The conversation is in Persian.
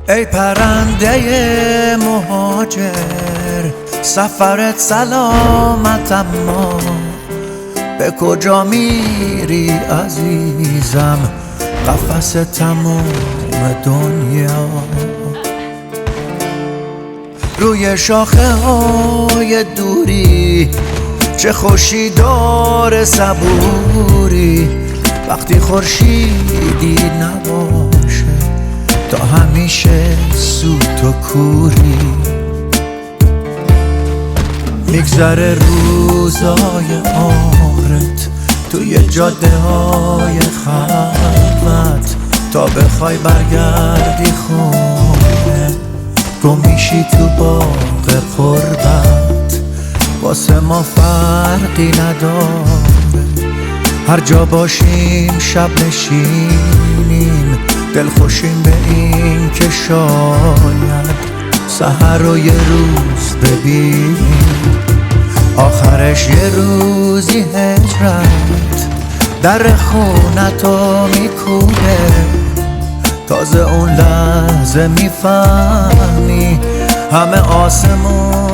ای پرنده مهاجر، سفرت سلامت اما به کجا میری عزیزم؟ قفس تموم دنیا. روی شاخه های دوری چه خوشی داره صبوری، وقتی خورشیدی نباشه تا همیشه سوت و کوری. میگذره روزای عمرت توی جاده های خلوت، تا بخوای برگردی خونه گم میشی تو باغ قربت. واسه ما فرقی نداره هر جا باشیم، شب نشینیم دلخوشیم به این که شاید سحر رو یه روز ببینیم، آخرش یه روزی هجرت در خونتو میکوبه. تازه اون لحظه میفهمی همه آسمون